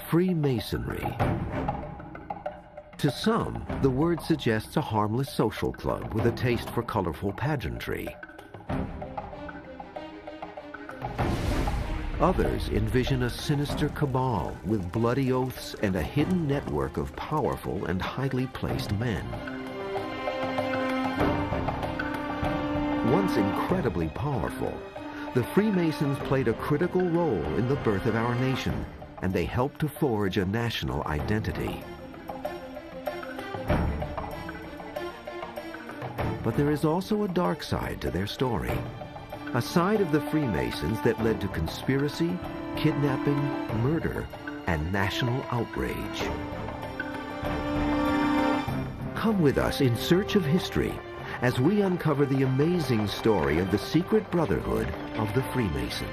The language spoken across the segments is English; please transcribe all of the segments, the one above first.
Freemasonry. To some, the word suggests a harmless social club with a taste for colorful pageantry. Others envision a sinister cabal with bloody oaths and a hidden network of powerful and highly placed men. Once incredibly powerful, the Freemasons played a critical role in the birth of our nation, and they helped to forge a national identity. But there is also a dark side to their story. A side of the Freemasons that led to conspiracy, kidnapping, murder, and national outrage. Come with us in search of history as we uncover the amazing story of the secret brotherhood of the Freemasons.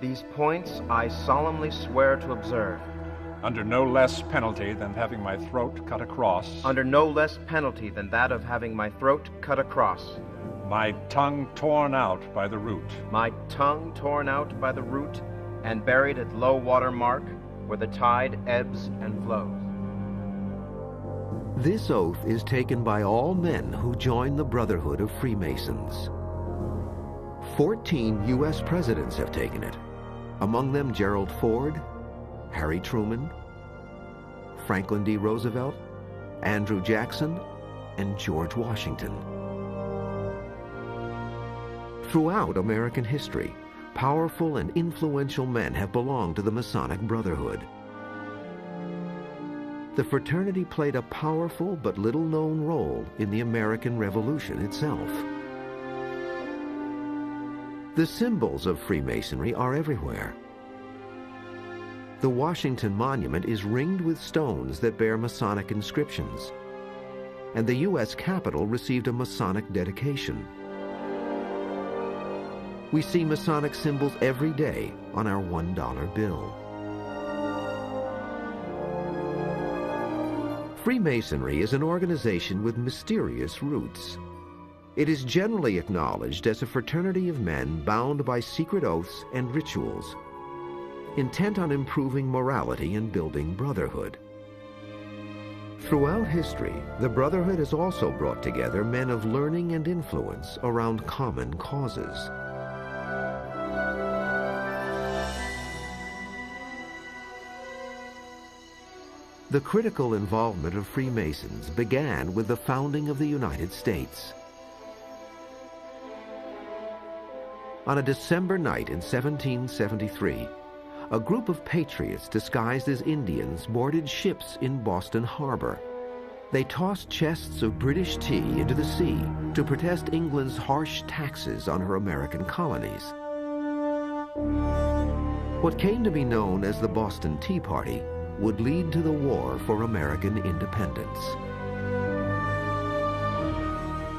These points I solemnly swear to observe. Under no less penalty than having my throat cut across. Under no less penalty than that of having my throat cut across. My tongue torn out by the root. My tongue torn out by the root and buried at low water mark where the tide ebbs and flows. This oath is taken by all men who join the Brotherhood of Freemasons. 14 U.S. presidents have taken it. Among them Gerald Ford, Harry Truman, Franklin D. Roosevelt, Andrew Jackson, and George Washington. Throughout American history, powerful and influential men have belonged to the Masonic Brotherhood. The fraternity played a powerful but little-known role in the American Revolution itself. The symbols of Freemasonry are everywhere. The Washington Monument is ringed with stones that bear Masonic inscriptions, and the U.S. Capitol received a Masonic dedication. We see Masonic symbols every day on our $1 bill. Freemasonry is an organization with mysterious roots. It is generally acknowledged as a fraternity of men bound by secret oaths and rituals, intent on improving morality and building brotherhood. Throughout history, the Brotherhood has also brought together men of learning and influence around common causes. The critical involvement of Freemasons began with the founding of the United States. On a December night in 1773, a group of patriots disguised as Indians boarded ships in Boston Harbor. They tossed chests of British tea into the sea to protest England's harsh taxes on her American colonies. What came to be known as the Boston Tea Party would lead to the War for American Independence.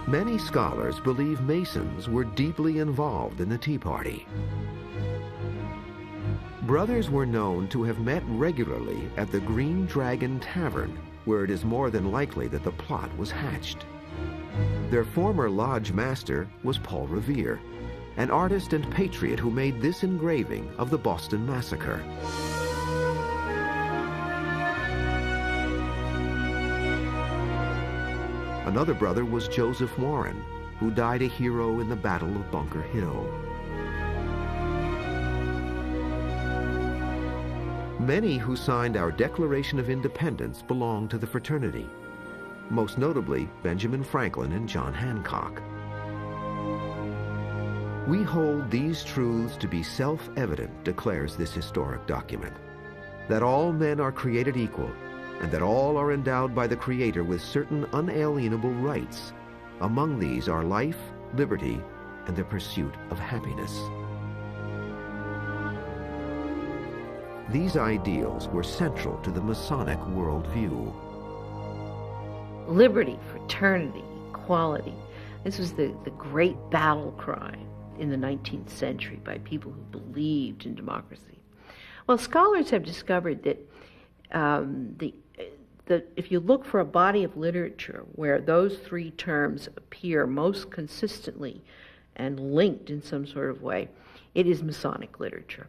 Many scholars believe Masons were deeply involved in the Tea Party. Brothers were known to have met regularly at the Green Dragon Tavern, where it is more than likely that the plot was hatched. Their former lodge master was Paul Revere, an artist and patriot who made this engraving of the Boston Massacre. Another brother was Joseph Warren, who died a hero in the Battle of Bunker Hill. Many who signed our Declaration of Independence belonged to the fraternity, most notably Benjamin Franklin and John Hancock. We hold these truths to be self-evident, declares this historic document, that all men are created equal, and that all are endowed by the Creator with certain unalienable rights. Among these are life, liberty, and the pursuit of happiness. These ideals were central to the Masonic worldview. Liberty, fraternity, equality. This was the great battle cry in the 19th century by people who believed in democracy. Well, scholars have discovered that if you look for a body of literature where those three terms appear most consistently and linked in some sort of way, it is Masonic literature.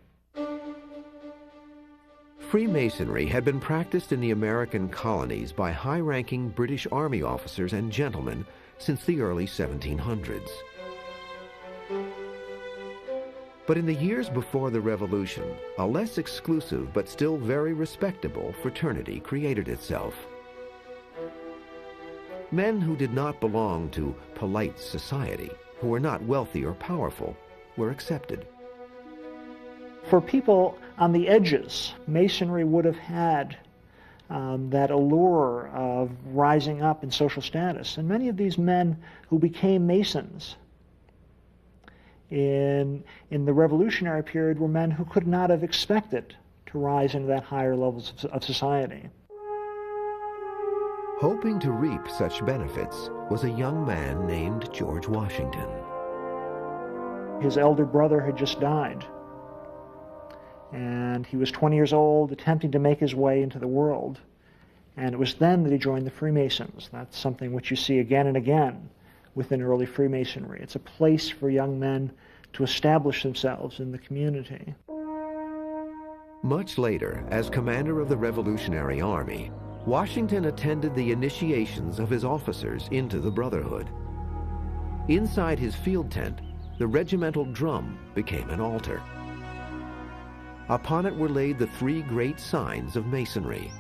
Freemasonry had been practiced in the American colonies by high-ranking British Army officers and gentlemen since the early 1700s. But in the years before the Revolution, a less exclusive but still very respectable fraternity created itself. Men who did not belong to polite society, who were not wealthy or powerful, were accepted. For people on the edges, Masonry would have had that allure of rising up in social status. And many of these men who became Masons in the Revolutionary period were men who could not have expected to rise into that higher levels of society. Hoping to reap such benefits was a young man named George Washington. His elder brother had just died, and he was 20 years old, attempting to make his way into the world. And it was then that he joined the Freemasons. That's something which you see again and again within early Freemasonry. It's a place for young men to establish themselves in the community. Much later, as commander of the Revolutionary Army, Washington attended the initiations of his officers into the Brotherhood. Inside his field tent, the regimental drum became an altar. Upon it were laid the three great signs of Masonry: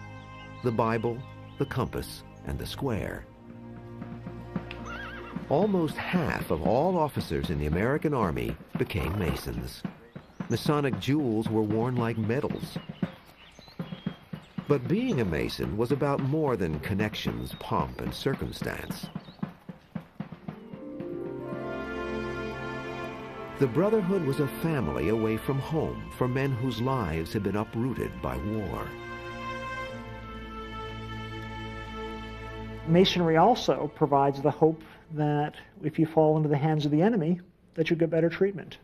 the Bible, the compass, and the square. Almost half of all officers in the American Army became Masons. Masonic jewels were worn like medals. But being a Mason was about more than connections, pomp, and circumstance. The Brotherhood was a family away from home for men whose lives had been uprooted by war. Masonry also provides the hope that if you fall into the hands of the enemy, that you get better treatment.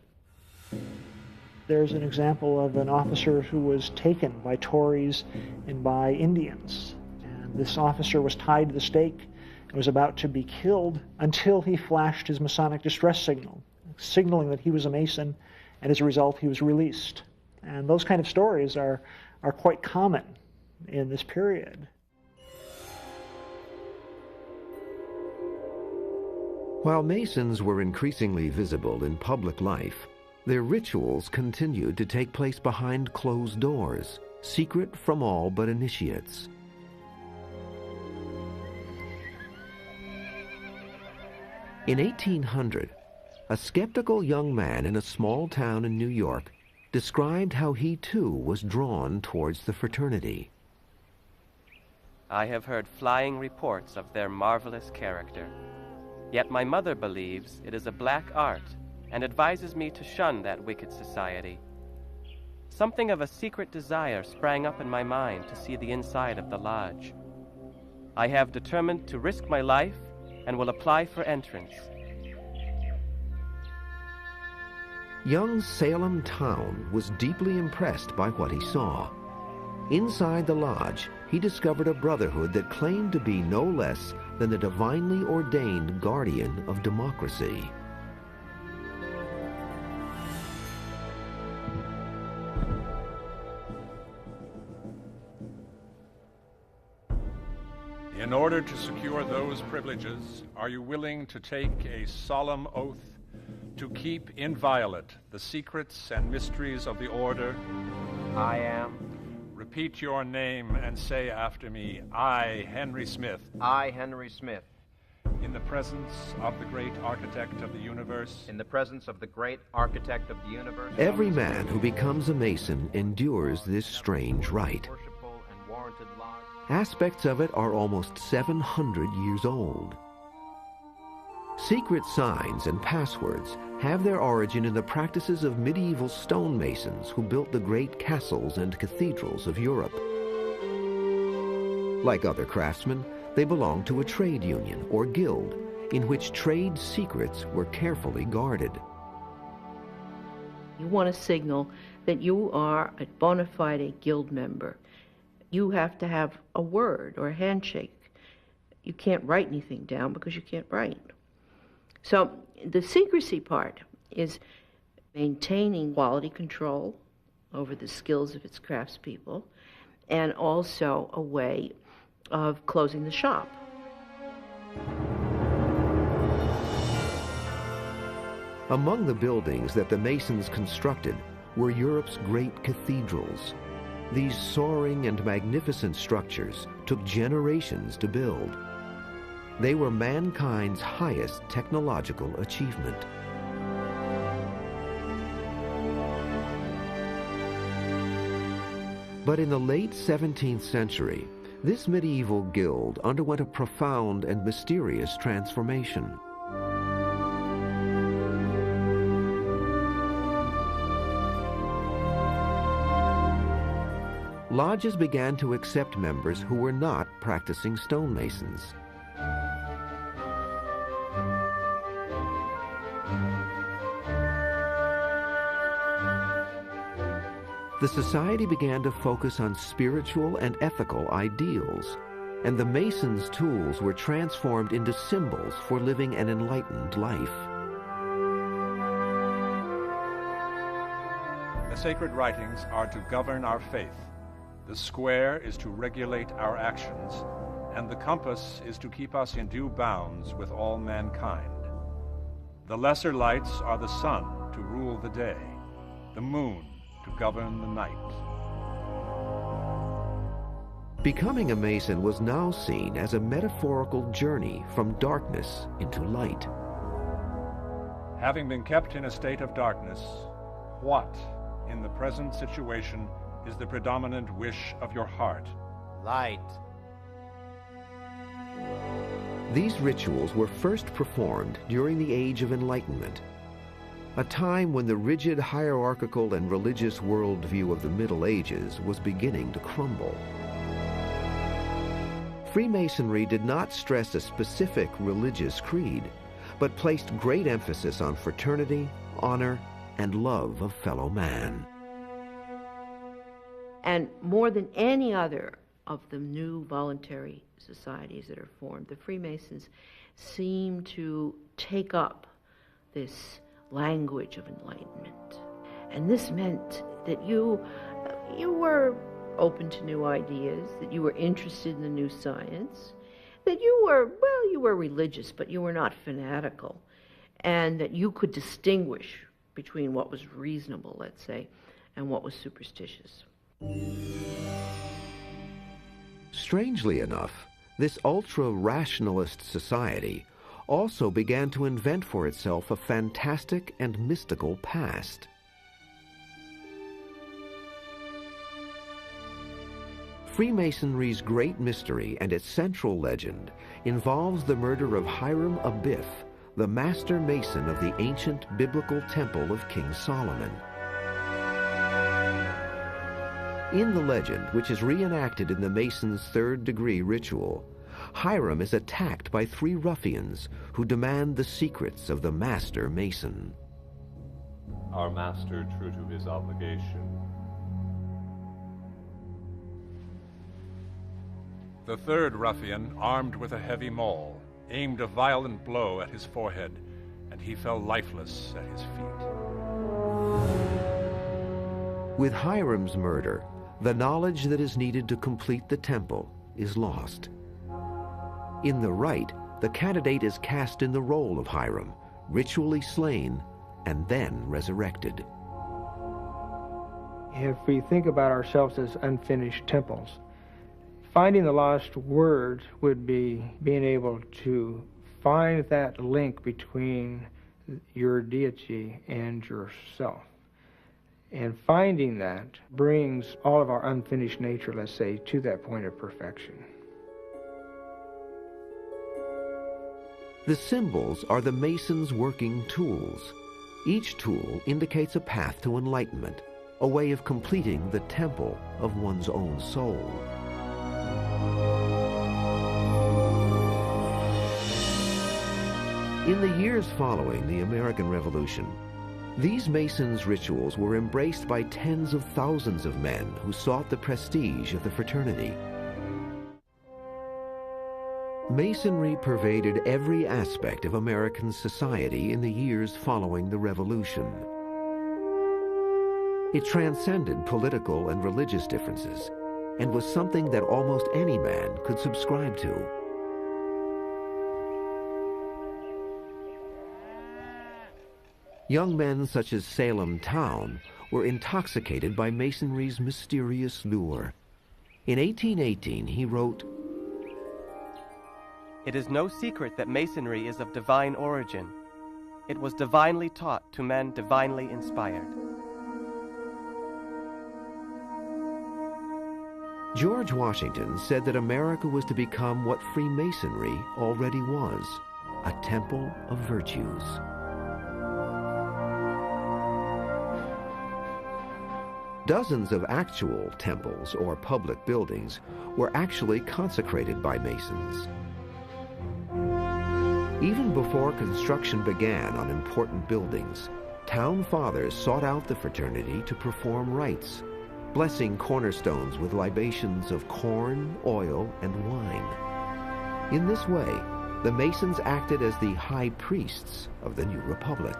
There's an example of an officer who was taken by Tories and by Indians. And this officer was tied to the stake and was about to be killed until he flashed his Masonic distress signal, signaling that he was a Mason, and as a result he was released. And those kind of stories are quite common in this period. While Masons were increasingly visible in public life, their rituals continued to take place behind closed doors, secret from all but initiates. In 1800, a skeptical young man in a small town in New York described how he too was drawn towards the fraternity. I have heard flying reports of their marvelous character. Yet my mother believes it is a black art and advises me to shun that wicked society. Something of a secret desire sprang up in my mind to see the inside of the lodge. I have determined to risk my life and will apply for entrance. Young Salem Town was deeply impressed by what he saw. Inside the lodge, he discovered a brotherhood that claimed to be no less than the divinely ordained guardian of democracy. In order to secure those privileges, are you willing to take a solemn oath to keep inviolate the secrets and mysteries of the order? I am. Repeat your name and say after me, I, Henry Smith. I, Henry Smith. In the presence of the great architect of the universe. In the presence of the great architect of the universe. Every man who becomes a Mason endures this strange rite. Worshipful and warranted lodge. Aspects of it are almost 700 years old. Secret signs and passwords have their origin in the practices of medieval stonemasons who built the great castles and cathedrals of Europe. Like other craftsmen, they belonged to a trade union or guild in which trade secrets were carefully guarded. You want to signal that you are a bona fide guild member. you have to have a word or a handshake. You can't write anything down because you can't write. So the secrecy part is maintaining quality control over the skills of its craftspeople, and also a way of closing the shop. Among the buildings that the Masons constructed were Europe's great cathedrals. These soaring and magnificent structures took generations to build. They were mankind's highest technological achievement. But in the late 17th century, this medieval guild underwent a profound and mysterious transformation. Lodges began to accept members who were not practicing stonemasons. The society began to focus on spiritual and ethical ideals, and the Masons' tools were transformed into symbols for living an enlightened life. The sacred writings are to govern our faith. The square is to regulate our actions, and the compass is to keep us in due bounds with all mankind. The lesser lights are the sun to rule the day, the moon to govern the night. Becoming a Mason was now seen as a metaphorical journey from darkness into light. Having been kept in a state of darkness, what, in the present situation, is the predominant wish of your heart? Light. These rituals were first performed during the Age of Enlightenment, a time when the rigid hierarchical and religious worldview of the Middle Ages was beginning to crumble. Freemasonry did not stress a specific religious creed, but placed great emphasis on fraternity, honor, and love of fellow man. And more than any other of the new voluntary societies that are formed, the Freemasons seem to take up this language of enlightenment. And this meant that you were open to new ideas, that you were interested in the new science, that you were religious, but you were not fanatical, and that you could distinguish between what was reasonable, let's say, and what was superstitious. Strangely enough, this ultra-rationalist society also began to invent for itself a fantastic and mystical past. Freemasonry's great mystery and its central legend involves the murder of Hiram Abiff, the master mason of the ancient biblical temple of King Solomon. In the legend, which is reenacted in the Mason's third-degree ritual, Hiram is attacked by three ruffians who demand the secrets of the master mason. Our master, true to his obligation. The third ruffian, armed with a heavy maul, aimed a violent blow at his forehead, and he fell lifeless at his feet. With Hiram's murder, the knowledge that is needed to complete the temple is lost. In the rite, the candidate is cast in the role of Hiram, ritually slain, and then resurrected. If we think about ourselves as unfinished temples, finding the lost word would be being able to find that link between your deity and yourself. And finding that brings all of our unfinished nature, let's say, to that point of perfection. The symbols are the Mason's working tools. Each tool indicates a path to enlightenment, a way of completing the temple of one's own soul. In the years following the American Revolution, These Masons' rituals were embraced by tens of thousands of men who sought the prestige of the fraternity. Masonry pervaded every aspect of American society in the years following the Revolution. It transcended political and religious differences and was something that almost any man could subscribe to. Young men such as Salem Town were intoxicated by Masonry's mysterious lure. In 1818, he wrote, "It is no secret that Masonry is of divine origin. It was divinely taught to men divinely inspired." George Washington said that America was to become what Freemasonry already was, a temple of virtues. Dozens of actual temples or public buildings were actually consecrated by Masons. Even before construction began on important buildings, town fathers sought out the fraternity to perform rites, blessing cornerstones with libations of corn, oil, and wine. In this way, the Masons acted as the high priests of the new republic.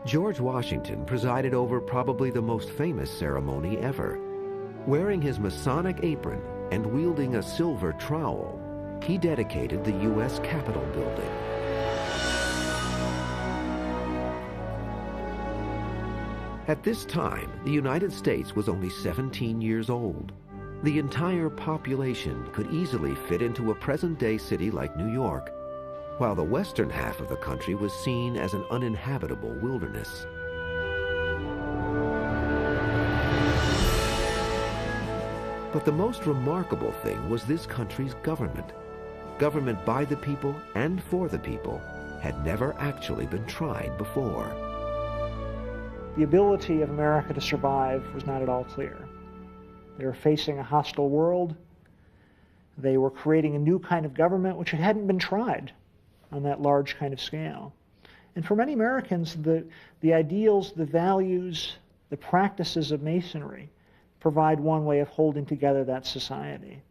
George Washington presided over probably the most famous ceremony ever. Wearing his Masonic apron and wielding a silver trowel, he dedicated the U.S. Capitol building. At this time, the United States was only 17 years old. The entire population could easily fit into a present-day city like New York, while the western half of the country was seen as an uninhabitable wilderness. But the most remarkable thing was this country's government. Government by the people and for the people had never actually been tried before. The ability of America to survive was not at all clear. They were facing a hostile world. They were creating a new kind of government which hadn't been tried on that large kind of scale. And for many Americans, the ideals, the values, the practices of Masonry provide one way of holding together that society.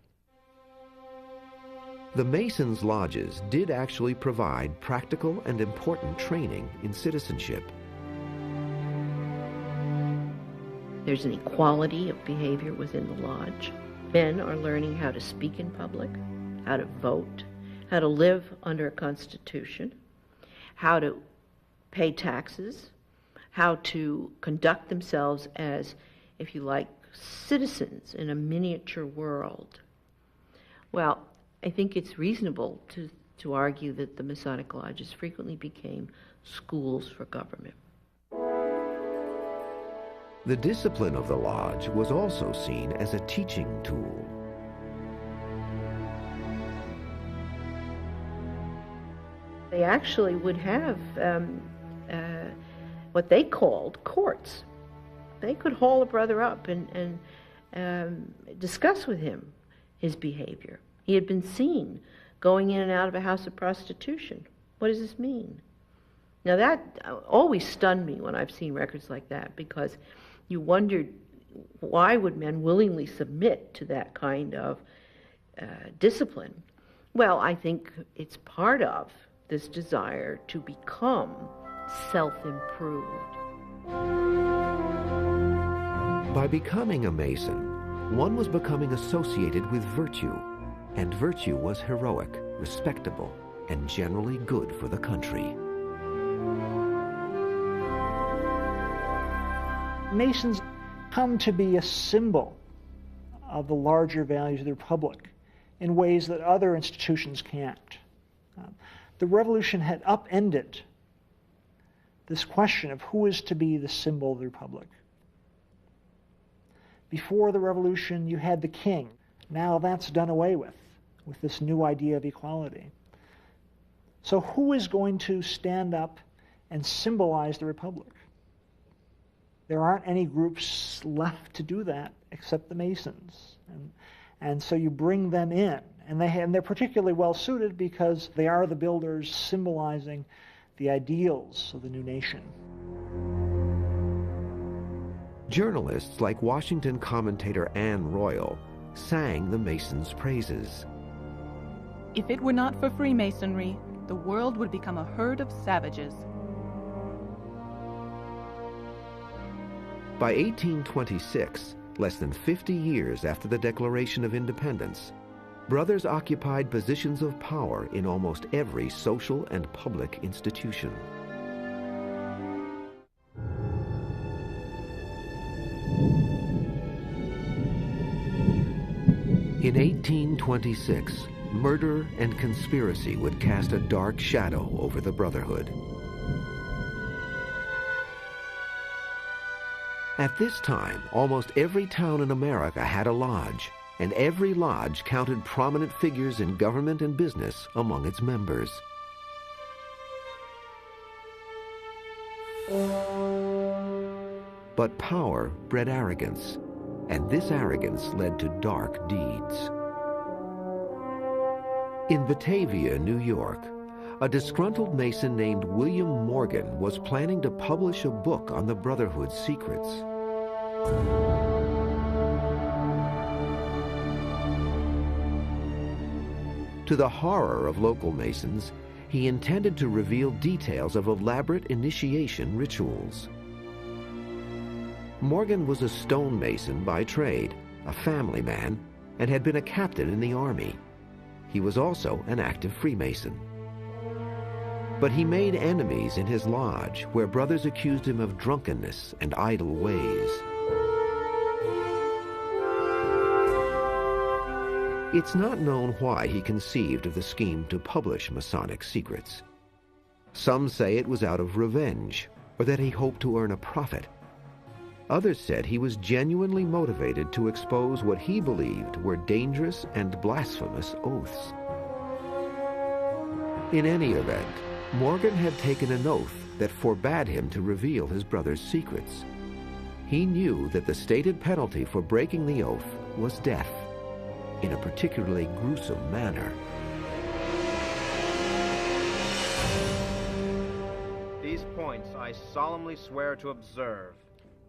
The Masons' lodges did actually provide practical and important training in citizenship. There's an equality of behavior within the lodge. Men are learning how to speak in public, how to vote, how to live under a constitution, how to pay taxes, how to conduct themselves as, if you like, citizens in a miniature world. Well, I think it's reasonable to argue that the Masonic lodges frequently became schools for government. The discipline of the lodge was also seen as a teaching tool. They actually would have what they called courts. They could haul a brother up and discuss with him his behavior. He had been seen going in and out of a house of prostitution. What does this mean? Now that always stunned me when I've seen records like that, because you wondered, why would men willingly submit to that kind of discipline? Well, I think it's part of this desire to become self-improved. By becoming a Mason, one was becoming associated with virtue, and virtue was heroic, respectable, and generally good for the country. Masons come to be a symbol of the larger values of the Republic in ways that other institutions can't. The Revolution had upended this question of who is to be the symbol of the Republic. Before the Revolution, you had the king. Now that's done away with this new idea of equality. So who is going to stand up and symbolize the Republic? There aren't any groups left to do that except the Masons. And so you bring them in, and they're particularly well suited because they are the builders symbolizing the ideals of the new nation. Journalists like Washington commentator Anne Royal sang the Masons' praises. If it were not for Freemasonry, the world would become a herd of savages. By 1826, less than 50 years after the Declaration of Independence, brothers occupied positions of power in almost every social and public institution. In 1826, murder and conspiracy would cast a dark shadow over the Brotherhood. At this time, almost every town in America had a lodge, and every lodge counted prominent figures in government and business among its members. But power bred arrogance, and this arrogance led to dark deeds. In Batavia, New York, a disgruntled Mason named William Morgan was planning to publish a book on the Brotherhood's secrets. To the horror of local Masons, he intended to reveal details of elaborate initiation rituals. Morgan was a stonemason by trade, a family man, and had been a captain in the army. He was also an active Freemason. But he made enemies in his lodge, where brothers accused him of drunkenness and idle ways. It's not known why he conceived of the scheme to publish Masonic secrets. Some say it was out of revenge, or that he hoped to earn a profit. Others said he was genuinely motivated to expose what he believed were dangerous and blasphemous oaths. In any event, Morgan had taken an oath that forbade him to reveal his brother's secrets. He knew that the stated penalty for breaking the oath was death, in a particularly gruesome manner. These points I solemnly swear to observe.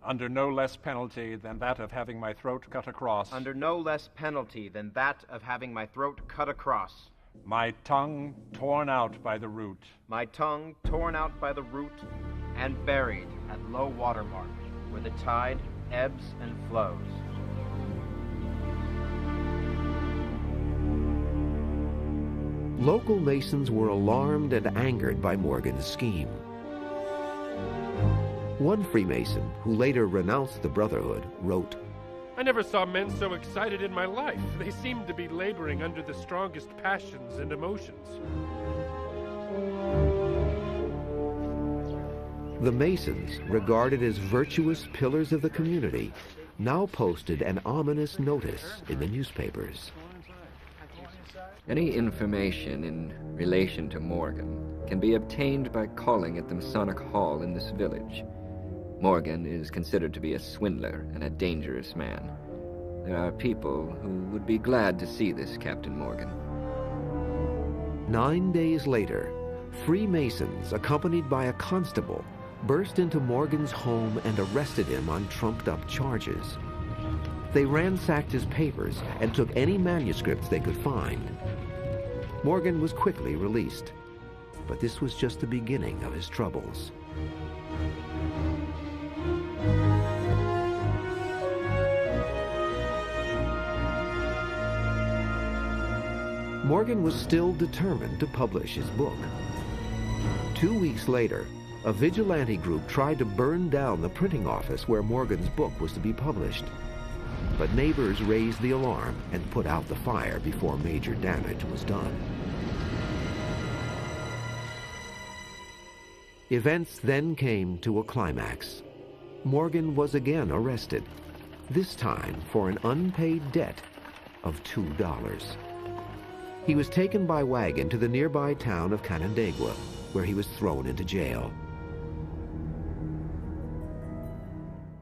Under no less penalty than that of having my throat cut across. Under no less penalty than that of having my throat cut across. My tongue torn out by the root. My tongue torn out by the root and buried at low water mark, where the tide ebbs and flows. Local Masons were alarmed and angered by Morgan's scheme. One Freemason, who later renounced the Brotherhood, wrote, "I never saw men so excited in my life. They seemed to be laboring under the strongest passions and emotions." The Masons, regarded as virtuous pillars of the community, now posted an ominous notice in the newspapers. Any information in relation to Morgan can be obtained by calling at the Masonic Hall in this village. Morgan is considered to be a swindler and a dangerous man. There are people who would be glad to see this Captain Morgan. 9 days later, Freemasons, accompanied by a constable, burst into Morgan's home and arrested him on trumped-up charges. They ransacked his papers and took any manuscripts they could find. Morgan was quickly released, but this was just the beginning of his troubles. Morgan was still determined to publish his book. 2 weeks later, a vigilante group tried to burn down the printing office where Morgan's book was to be published. But neighbors raised the alarm and put out the fire before major damage was done. Events then came to a climax. Morgan was again arrested, this time for an unpaid debt of $2. He was taken by wagon to the nearby town of Canandaigua, where he was thrown into jail.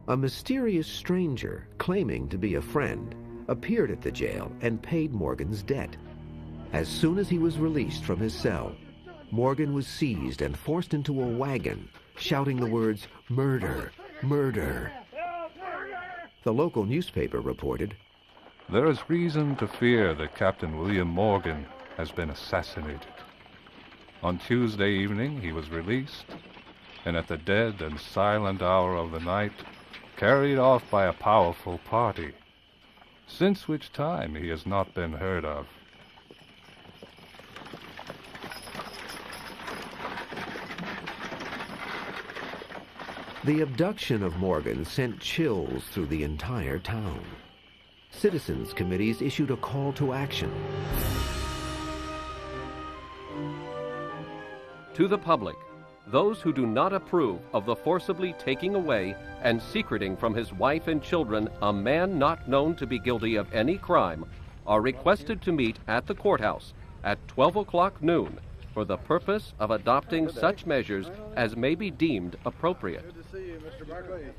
A mysterious stranger, claiming to be a friend, appeared at the jail and paid Morgan's debt. As soon as he was released from his cell, Morgan was seized and forced into a wagon, shouting the words, "Murder! Murder!" The local newspaper reported, "There is reason to fear that Captain William Morgan has been assassinated. On Tuesday evening he was released, and at the dead and silent hour of the night, carried off by a powerful party, since which time he has not been heard of." The abduction of Morgan sent chills through the entire town. Citizens' committees issued a call to action. To the public, those who do not approve of the forcibly taking away and secreting from his wife and children a man not known to be guilty of any crime are requested to meet at the courthouse at 12 o'clock noon for the purpose of adopting such measures as may be deemed appropriate. Good to see you, Mr. Barclay.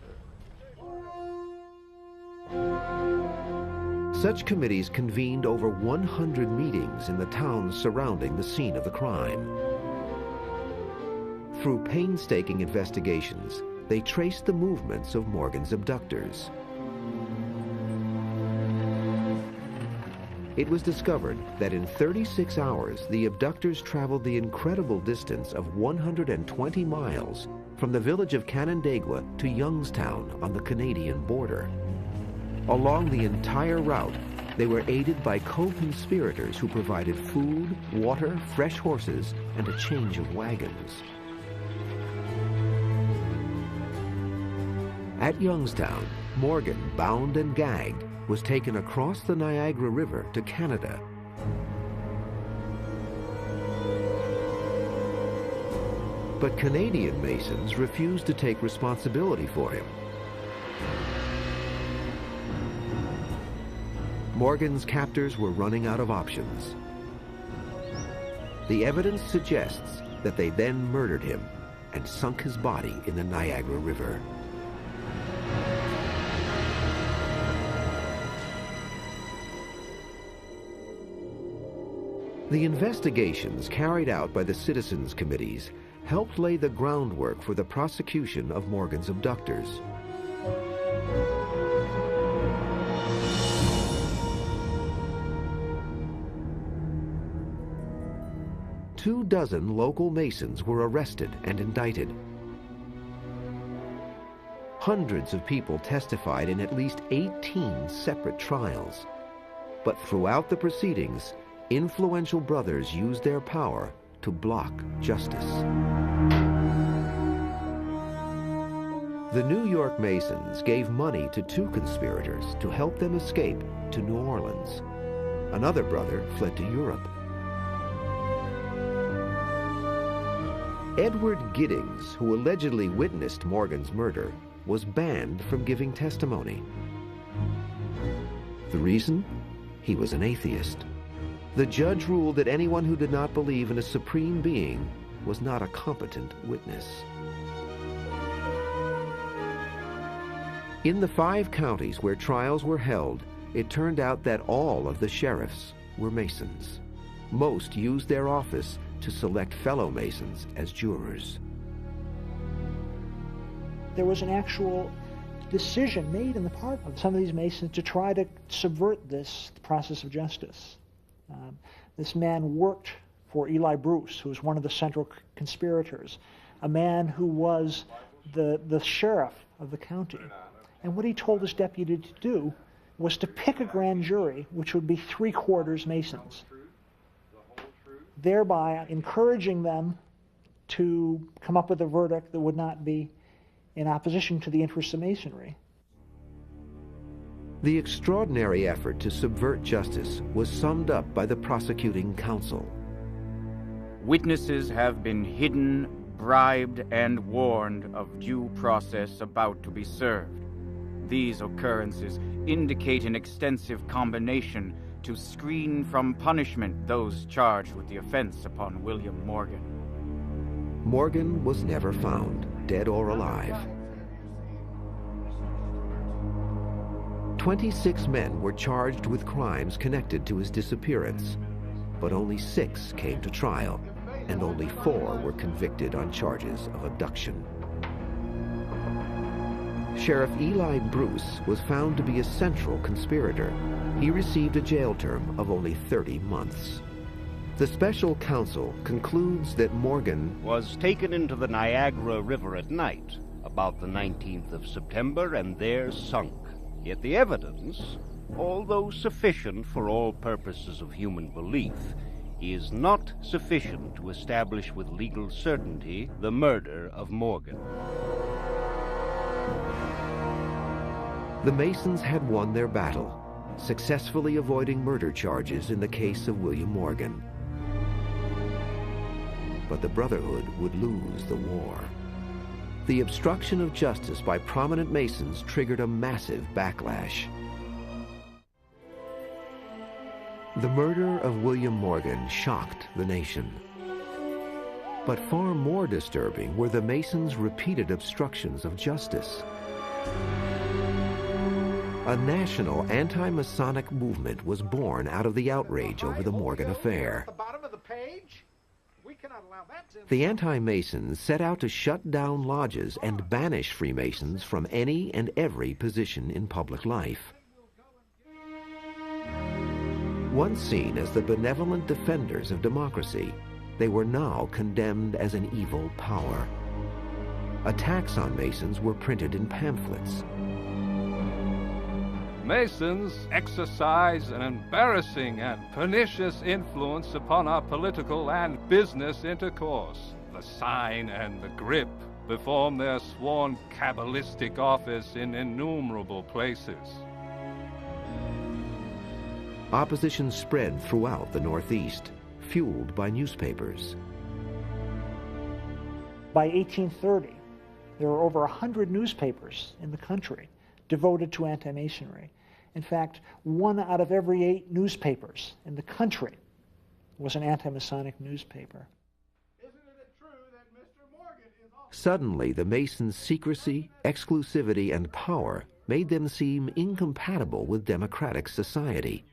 Such committees convened over 100 meetings in the towns surrounding the scene of the crime. Through painstaking investigations, they traced the movements of Morgan's abductors. It was discovered that in 36 hours, the abductors traveled the incredible distance of 120 miles from the village of Canandaigua to Youngstown on the Canadian border. Along the entire route, they were aided by co-conspirators who provided food, water, fresh horses, and a change of wagons. At Youngstown, Morgan, bound and gagged, was taken across the Niagara River to Canada. But Canadian Masons refused to take responsibility for him. Morgan's captors were running out of options. The evidence suggests that they then murdered him and sunk his body in the Niagara River. The investigations carried out by the citizens' committees helped lay the groundwork for the prosecution of Morgan's abductors. Two dozen local Masons were arrested and indicted. Hundreds of people testified in at least 18 separate trials. But throughout the proceedings, influential brothers used their power to block justice. The New York Masons gave money to two conspirators to help them escape to New Orleans. Another brother fled to Europe. Edward Giddings, who allegedly witnessed Morgan's murder, was banned from giving testimony. The reason? He was an atheist. The judge ruled that anyone who did not believe in a supreme being was not a competent witness. In the 5 counties where trials were held, it turned out that all of the sheriffs were Masons. Most used their office to select fellow Masons as jurors. There was an actual decision made on the part of some of these Masons to try to subvert this process of justice. This man worked for Eli Bruce, who was one of the central conspirators, a man who was the sheriff of the county. And what he told his deputy to do was to pick a grand jury, which would be 3/4 Masons, thereby encouraging them to come up with a verdict that would not be in opposition to the interests of Masonry. The extraordinary effort to subvert justice was summed up by the prosecuting counsel. Witnesses have been hidden, bribed, and warned of due process about to be served. These occurrences indicate an extensive combination to screen from punishment those charged with the offense upon William Morgan. Morgan was never found, dead or alive. 26 men were charged with crimes connected to his disappearance, but only 6 came to trial, and only 4 were convicted on charges of abduction. Sheriff Eli Bruce was found to be a central conspirator. He received a jail term of only 30 months. The special counsel concludes that Morgan was taken into the Niagara River at night, about the 19th of September, and there sunk. Yet the evidence, although sufficient for all purposes of human belief, is not sufficient to establish with legal certainty the murder of Morgan. The Masons had won their battle, successfully avoiding murder charges in the case of William Morgan. But the Brotherhood would lose the war. The obstruction of justice by prominent Masons triggered a massive backlash. The murder of William Morgan shocked the nation. But far more disturbing were the Masons' repeated obstructions of justice. A national anti-Masonic movement was born out of the outrage over the Morgan affair. The anti-Masons set out to shut down lodges and banish Freemasons from any and every position in public life. Once seen as the benevolent defenders of democracy, they were now condemned as an evil power. Attacks on Masons were printed in pamphlets. Masons exercise an embarrassing and pernicious influence upon our political and business intercourse. The sign and the grip perform their sworn Kabbalistic office in innumerable places. Opposition spread throughout the Northeast, fueled by newspapers. By 1830, there were over 100 newspapers in the country devoted to anti-Masonry. In fact, 1 out of every 8 newspapers in the country was an anti-Masonic newspaper. Suddenly, the Masons' secrecy, exclusivity, and power made them seem incompatible with democratic society.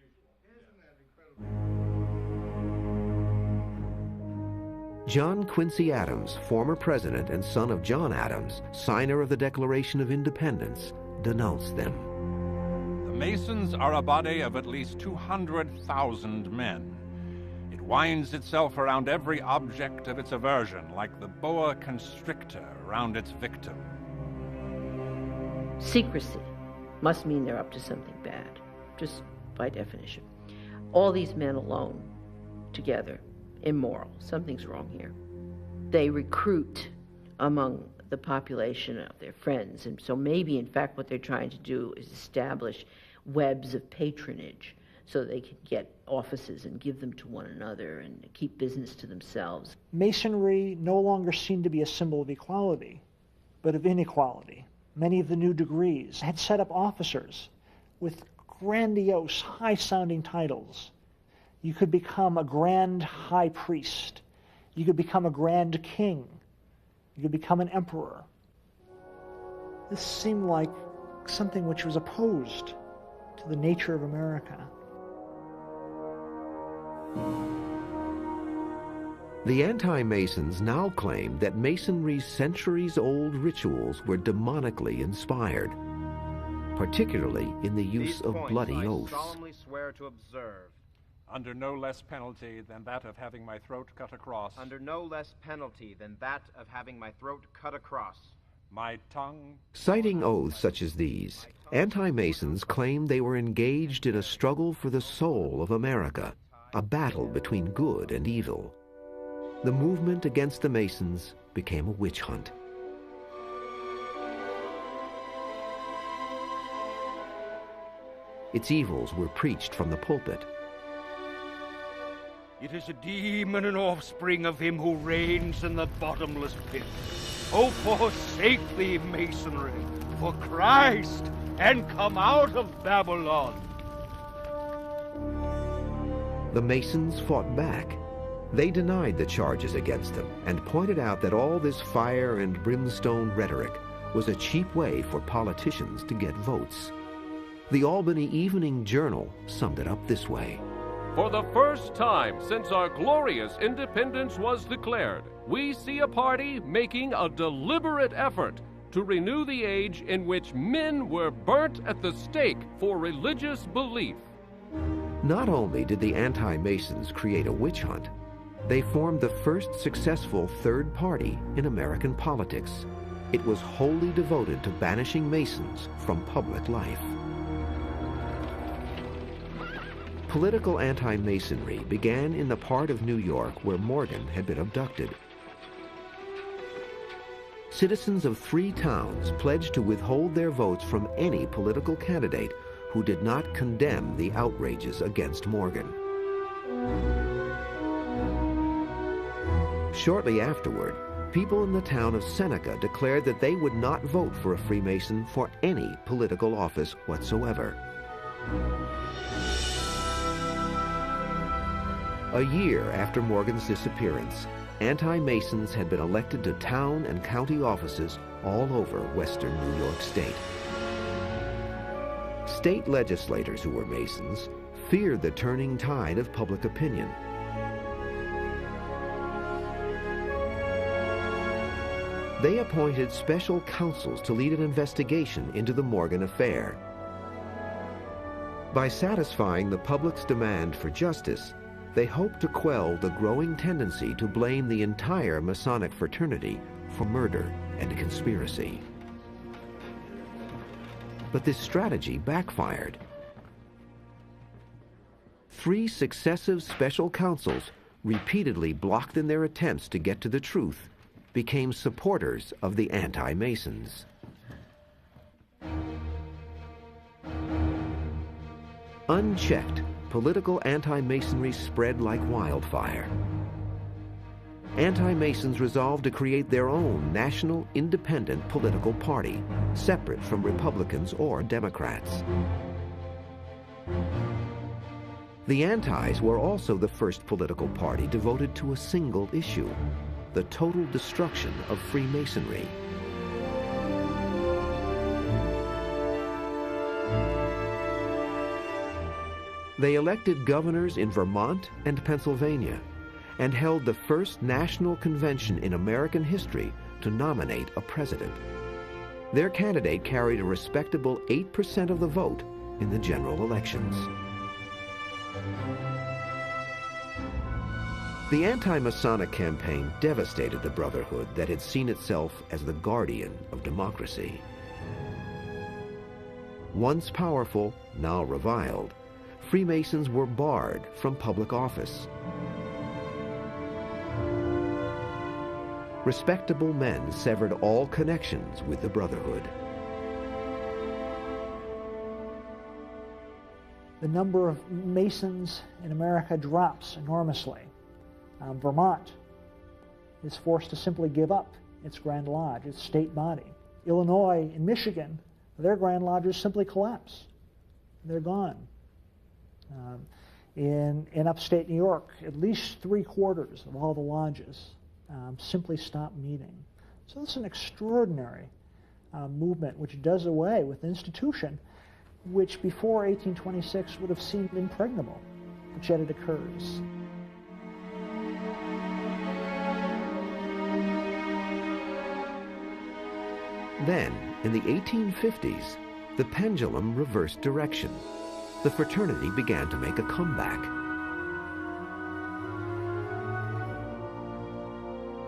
John Quincy Adams, former president and son of John Adams, signer of the Declaration of Independence, denounced them. The Masons are a body of at least 200,000 men. It winds itself around every object of its aversion, like the boa constrictor around its victim. Secrecy must mean they're up to something bad, just by definition. All these men alone, together, immoral. Something's wrong here. They recruit among the population of their friends, and so maybe, in fact, what they're trying to do is establish webs of patronage so they can get offices and give them to one another and keep business to themselves. Masonry no longer seemed to be a symbol of equality, but of inequality. Many of the new degrees had set up officers with grandiose, high-sounding titles. You could become a grand high priest. You could become a grand king. You could become an emperor. This seemed like something which was opposed to the nature of America. The anti-Masons now claimed that Masonry's centuries-old rituals were demonically inspired, particularly in the use of bloody oaths. I solemnly swear to observe, under no less penalty than that of having my throat cut across. Under no less penalty than that of having my throat cut across. My tongue. Citing oaths such as these, anti-Masons claimed they were engaged in a struggle for the soul of America, a battle between good and evil. The movement against the Masons became a witch hunt. Its evils were preached from the pulpit. It is a demon and offspring of him who reigns in the bottomless pit. Oh, forsake thee, Masonry, for Christ, and come out of Babylon. The Masons fought back. They denied the charges against them and pointed out that all this fire and brimstone rhetoric was a cheap way for politicians to get votes. The Albany Evening Journal summed it up this way. For the first time since our glorious independence was declared, we see a party making a deliberate effort to renew the age in which men were burnt at the stake for religious belief. Not only did the anti-Masons create a witch hunt, they formed the first successful third party in American politics. It was wholly devoted to banishing Masons from public life. Political anti-Masonry began in the part of New York where Morgan had been abducted. Citizens of 3 towns pledged to withhold their votes from any political candidate who did not condemn the outrages against Morgan. Shortly afterward, people in the town of Seneca declared that they would not vote for a Freemason for any political office whatsoever. A year after Morgan's disappearance, anti-Masons had been elected to town and county offices all over western New York State. State legislators who were Masons feared the turning tide of public opinion. They appointed special counsels to lead an investigation into the Morgan affair. By satisfying the public's demand for justice, they hoped to quell the growing tendency to blame the entire Masonic fraternity for murder and conspiracy. But this strategy backfired. 3 successive special counsels, repeatedly blocked in their attempts to get to the truth, became supporters of the anti-Masons. Unchecked, political anti-Masonry spread like wildfire. Anti-Masons resolved to create their own national independent political party, separate from Republicans or Democrats. The Antis were also the first political party devoted to a single issue, the total destruction of Freemasonry. They elected governors in Vermont and Pennsylvania and held the first national convention in American history to nominate a president. Their candidate carried a respectable 8% of the vote in the general elections. The anti-Masonic campaign devastated the Brotherhood that had seen itself as the guardian of democracy. Once powerful, now reviled, Freemasons were barred from public office. Respectable men severed all connections with the Brotherhood. The number of Masons in America drops enormously. Vermont is forced to simply give up its Grand Lodge, its state body. Illinois and Michigan, their Grand Lodges simply collapse. They're gone. In upstate New York, at least 3/4 of all the lodges simply stop meeting. So this is an extraordinary movement which does away with an institution which before 1826 would have seemed impregnable, but yet it occurs. Then, in the 1850s, the pendulum reversed direction. The fraternity began to make a comeback.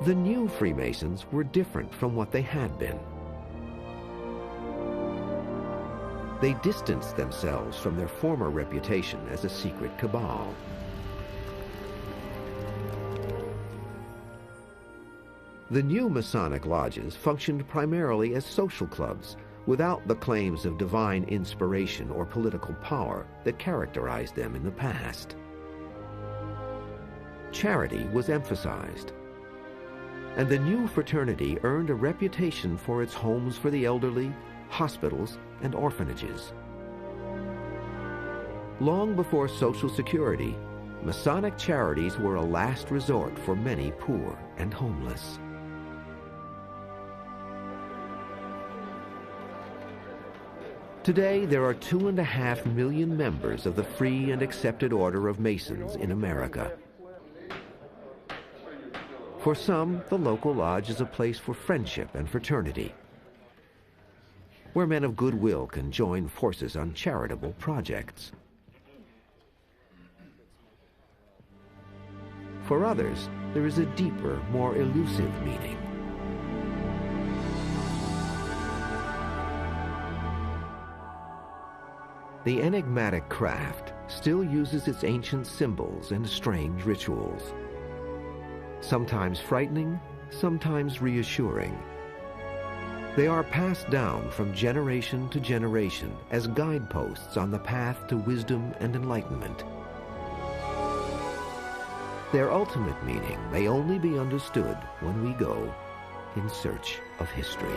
The new Freemasons were different from what they had been. They distanced themselves from their former reputation as a secret cabal. The new Masonic lodges functioned primarily as social clubs, without the claims of divine inspiration or political power that characterized them in the past. Charity was emphasized, and the new fraternity earned a reputation for its homes for the elderly, hospitals, and orphanages. Long before Social Security, Masonic charities were a last resort for many poor and homeless. Today, there are 2.5 million members of the free and accepted order of Masons in America. For some, the local lodge is a place for friendship and fraternity, where men of goodwill can join forces on charitable projects. For others, there is a deeper, more elusive meaning. The enigmatic craft still uses its ancient symbols and strange rituals. Sometimes frightening, sometimes reassuring. They are passed down from generation to generation as guideposts on the path to wisdom and enlightenment. Their ultimate meaning may only be understood when we go in search of history.